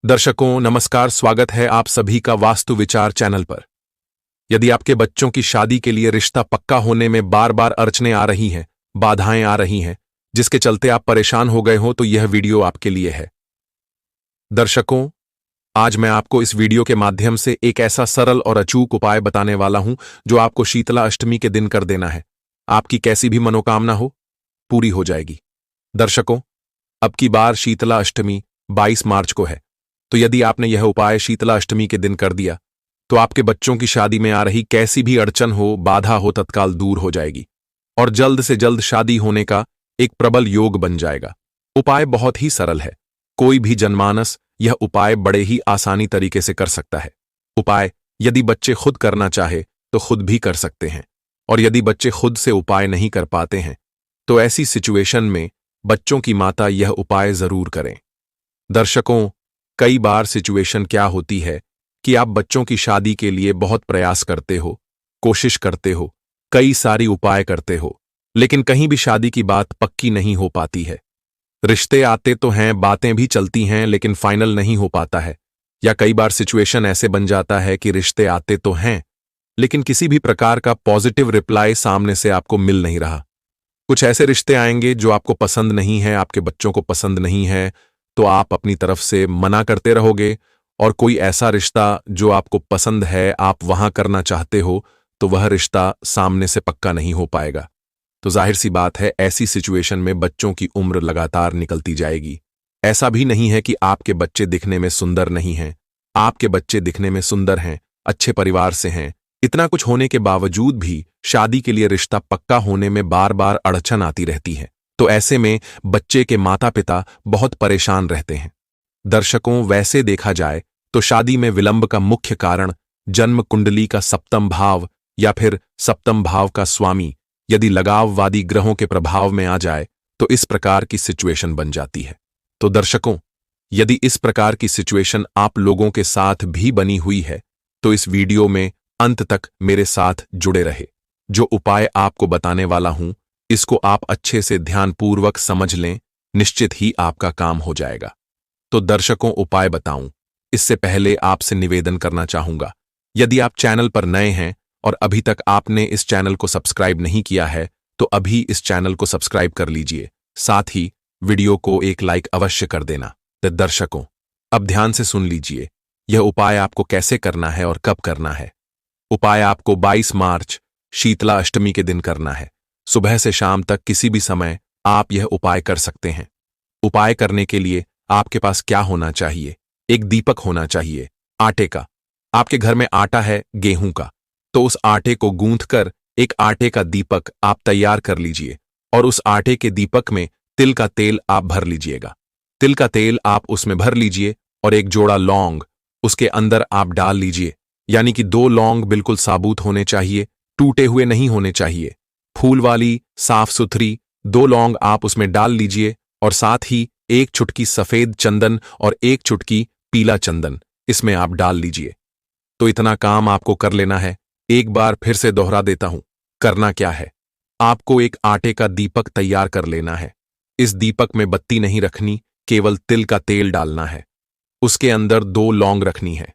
दर्शकों नमस्कार, स्वागत है आप सभी का वास्तु विचार चैनल पर। यदि आपके बच्चों की शादी के लिए रिश्ता पक्का होने में बार बार अड़चनें आ रही हैं, बाधाएं आ रही हैं, जिसके चलते आप परेशान हो गए हो, तो यह वीडियो आपके लिए है। दर्शकों, आज मैं आपको इस वीडियो के माध्यम से एक ऐसा सरल और अचूक उपाय बताने वाला हूं जो आपको शीतला अष्टमी के दिन कर देना है। आपकी कैसी भी मनोकामना हो, पूरी हो जाएगी। दर्शकों, अब की बार शीतला अष्टमी 22 मार्च को है, तो यदि आपने यह उपाय शीतला अष्टमी के दिन कर दिया तो आपके बच्चों की शादी में आ रही कैसी भी अड़चन हो, बाधा हो, तत्काल दूर हो जाएगी और जल्द से जल्द शादी होने का एक प्रबल योग बन जाएगा। उपाय बहुत ही सरल है, कोई भी जनमानस यह उपाय बड़े ही आसानी तरीके से कर सकता है। उपाय यदि बच्चे खुद करना चाहे तो खुद भी कर सकते हैं, और यदि बच्चे खुद से उपाय नहीं कर पाते हैं तो ऐसी सिचुएशन में बच्चों की माता यह उपाय जरूर करें। दर्शकों, कई बार सिचुएशन क्या होती है कि आप बच्चों की शादी के लिए बहुत प्रयास करते हो, कोशिश करते हो, कई सारी उपाय करते हो, लेकिन कहीं भी शादी की बात पक्की नहीं हो पाती है। रिश्ते आते तो हैं, बातें भी चलती हैं, लेकिन फाइनल नहीं हो पाता है। या कई बार सिचुएशन ऐसे बन जाता है कि रिश्ते आते तो हैं, लेकिन किसी भी प्रकार का पॉजिटिव रिप्लाई सामने से आपको मिल नहीं रहा। कुछ ऐसे रिश्ते आएंगे जो आपको पसंद नहीं है, आपके बच्चों को पसंद नहीं है, तो आप अपनी तरफ से मना करते रहोगे, और कोई ऐसा रिश्ता जो आपको पसंद है, आप वहां करना चाहते हो, तो वह रिश्ता सामने से पक्का नहीं हो पाएगा। तो जाहिर सी बात है, ऐसी सिचुएशन में बच्चों की उम्र लगातार निकलती जाएगी। ऐसा भी नहीं है कि आपके बच्चे दिखने में सुंदर नहीं हैं, आपके बच्चे दिखने में सुंदर हैं, अच्छे परिवार से हैं। इतना कुछ होने के बावजूद भी शादी के लिए रिश्ता पक्का होने में बार बार अड़चन आती रहती है। तो ऐसे में बच्चे के माता पिता बहुत परेशान रहते हैं। दर्शकों, वैसे देखा जाए तो शादी में विलंब का मुख्य कारण जन्म कुंडली का सप्तम भाव या फिर सप्तम भाव का स्वामी यदि लगाववादी ग्रहों के प्रभाव में आ जाए तो इस प्रकार की सिचुएशन बन जाती है। तो दर्शकों, यदि इस प्रकार की सिचुएशन आप लोगों के साथ भी बनी हुई है तो इस वीडियो में अंत तक मेरे साथ जुड़े रहे। जो उपाय आपको बताने वाला हूं, इसको आप अच्छे से ध्यानपूर्वक समझ लें, निश्चित ही आपका काम हो जाएगा। तो दर्शकों, उपाय बताऊं इससे पहले आपसे निवेदन करना चाहूंगा, यदि आप चैनल पर नए हैं और अभी तक आपने इस चैनल को सब्सक्राइब नहीं किया है तो अभी इस चैनल को सब्सक्राइब कर लीजिए, साथ ही वीडियो को एक लाइक अवश्य कर देना। तो दर्शकों, अब ध्यान से सुन लीजिए, यह उपाय आपको कैसे करना है और कब करना है। उपाय आपको 22 मार्च शीतला अष्टमी के दिन करना है। सुबह से शाम तक किसी भी समय आप यह उपाय कर सकते हैं। उपाय करने के लिए आपके पास क्या होना चाहिए? एक दीपक होना चाहिए आटे का। आपके घर में आटा है गेहूं का, तो उस आटे को गूंथकर एक आटे का दीपक आप तैयार कर लीजिए, और उस आटे के दीपक में तिल का तेल आप भर लीजिएगा। तिल का तेल आप उसमें भर लीजिए और एक जोड़ा लौंग उसके अंदर आप डाल लीजिए, यानी कि 2 लौंग बिल्कुल साबुत होने चाहिए, टूटे हुए नहीं होने चाहिए। फूल वाली साफ सुथरी 2 लौंग आप उसमें डाल लीजिए, और साथ ही 1 चुटकी सफेद चंदन और 1 चुटकी पीला चंदन इसमें आप डाल लीजिए। तो इतना काम आपको कर लेना है। एक बार फिर से दोहरा देता हूं, करना क्या है। आपको एक आटे का दीपक तैयार कर लेना है। इस दीपक में बत्ती नहीं रखनी, केवल तिल का तेल डालना है। उसके अंदर 2 लौंग रखनी है,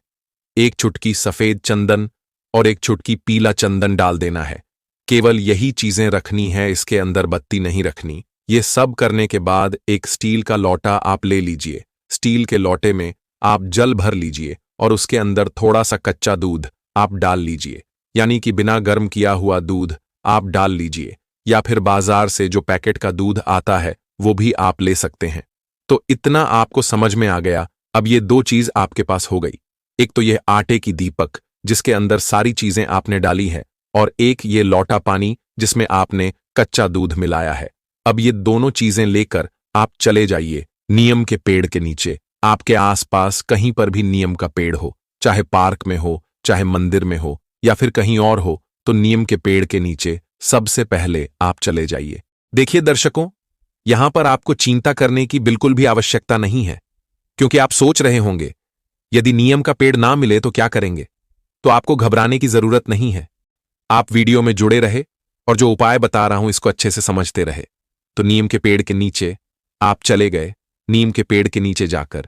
1 चुटकी सफेद चंदन और 1 चुटकी पीला चंदन डाल देना है। केवल यही चीजें रखनी है, इसके अंदर बत्ती नहीं रखनी। ये सब करने के बाद एक स्टील का लोटा आप ले लीजिए। स्टील के लोटे में आप जल भर लीजिए और उसके अंदर थोड़ा सा कच्चा दूध आप डाल लीजिए, यानी कि बिना गर्म किया हुआ दूध आप डाल लीजिए, या फिर बाजार से जो पैकेट का दूध आता है वो भी आप ले सकते हैं। तो इतना आपको समझ में आ गया। अब ये 2 चीज आपके पास हो गई, एक तो यह आटे की दीपक जिसके अंदर सारी चीजें आपने डाली है, और एक ये लौटा पानी जिसमें आपने कच्चा दूध मिलाया है। अब ये दोनों चीजें लेकर आप चले जाइए नीम के पेड़ के नीचे। आपके आसपास कहीं पर भी नीम का पेड़ हो, चाहे पार्क में हो, चाहे मंदिर में हो, या फिर कहीं और हो, तो नीम के पेड़ के नीचे सबसे पहले आप चले जाइए। देखिए दर्शकों, यहां पर आपको चिंता करने की बिल्कुल भी आवश्यकता नहीं है, क्योंकि आप सोच रहे होंगे यदि नीम का पेड़ ना मिले तो क्या करेंगे। तो आपको घबराने की जरूरत नहीं है। आप वीडियो में जुड़े रहे और जो उपाय बता रहा हूं इसको अच्छे से समझते रहे। तो नीम के पेड़ के नीचे आप चले गए। नीम के पेड़ के नीचे जाकर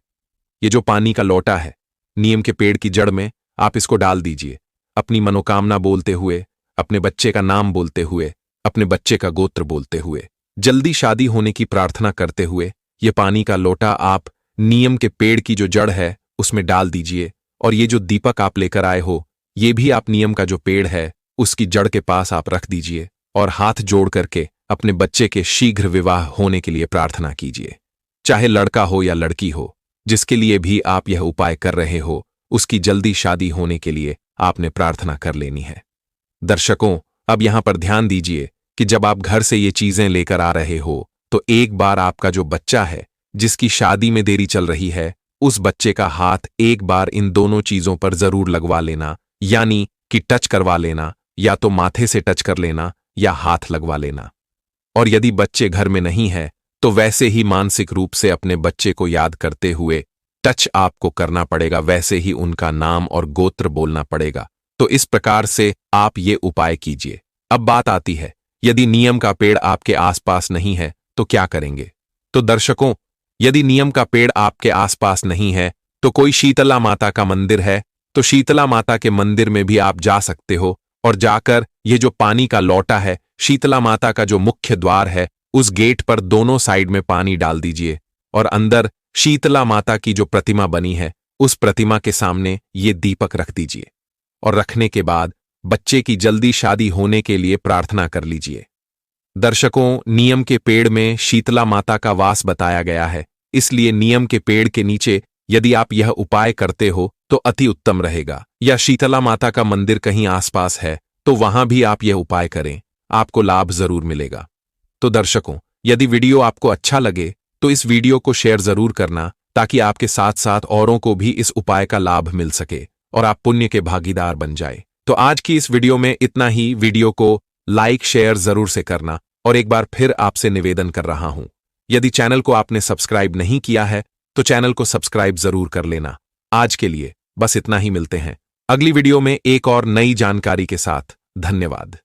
ये जो पानी का लोटा है, नीम के पेड़ की जड़ में आप इसको डाल दीजिए। अपनी मनोकामना बोलते हुए, अपने बच्चे का नाम बोलते हुए, अपने बच्चे का गोत्र बोलते हुए, जल्दी शादी होने की प्रार्थना करते हुए ये पानी का लोटा आप नीम के पेड़ की जो जड़ है उसमें डाल दीजिए। और ये जो दीपक आप लेकर आए हो, ये भी आप नीम का जो पेड़ है उसकी जड़ के पास आप रख दीजिए और हाथ जोड़ करके अपने बच्चे के शीघ्र विवाह होने के लिए प्रार्थना कीजिए। चाहे लड़का हो या लड़की हो, जिसके लिए भी आप यह उपाय कर रहे हो, उसकी जल्दी शादी होने के लिए आपने प्रार्थना कर लेनी है। दर्शकों, अब यहां पर ध्यान दीजिए कि जब आप घर से ये चीजें लेकर आ रहे हो तो एक बार आपका जो बच्चा है जिसकी शादी में देरी चल रही है, उस बच्चे का हाथ एक बार इन दोनों चीजों पर जरूर लगवा लेना, यानी कि टच करवा लेना, या तो माथे से टच कर लेना या हाथ लगवा लेना। और यदि बच्चे घर में नहीं है तो वैसे ही मानसिक रूप से अपने बच्चे को याद करते हुए टच आपको करना पड़ेगा, वैसे ही उनका नाम और गोत्र बोलना पड़ेगा। तो इस प्रकार से आप ये उपाय कीजिए। अब बात आती है, यदि नीम का पेड़ आपके आसपास नहीं है तो क्या करेंगे? तो दर्शकों, यदि नीम का पेड़ आपके आसपास नहीं है तो कोई शीतला माता का मंदिर है तो शीतला माता के मंदिर में भी आप जा सकते हो और जाकर ये जो पानी का लोटा है, शीतला माता का जो मुख्य द्वार है, उस गेट पर दोनों साइड में पानी डाल दीजिए और अंदर शीतला माता की जो प्रतिमा बनी है उस प्रतिमा के सामने ये दीपक रख दीजिए और रखने के बाद बच्चे की जल्दी शादी होने के लिए प्रार्थना कर लीजिए। दर्शकों, नीम के पेड़ में शीतला माता का वास बताया गया है, इसलिए नीम के पेड़ के नीचे यदि आप यह उपाय करते हो तो अति उत्तम रहेगा। या शीतला माता का मंदिर कहीं आसपास है तो वहां भी आप यह उपाय करें, आपको लाभ जरूर मिलेगा। तो दर्शकों, यदि वीडियो आपको अच्छा लगे तो इस वीडियो को शेयर जरूर करना ताकि आपके साथ साथ औरों को भी इस उपाय का लाभ मिल सके और आप पुण्य के भागीदार बन जाए। तो आज की इस वीडियो में इतना ही। वीडियो को लाइक शेयर जरूर से करना और एक बार फिर आपसे निवेदन कर रहा हूं, यदि चैनल को आपने सब्सक्राइब नहीं किया है तो चैनल को सब्सक्राइब जरूर कर लेना। आज के लिए बस इतना ही, मिलते हैं अगली वीडियो में एक और नई जानकारी के साथ। धन्यवाद।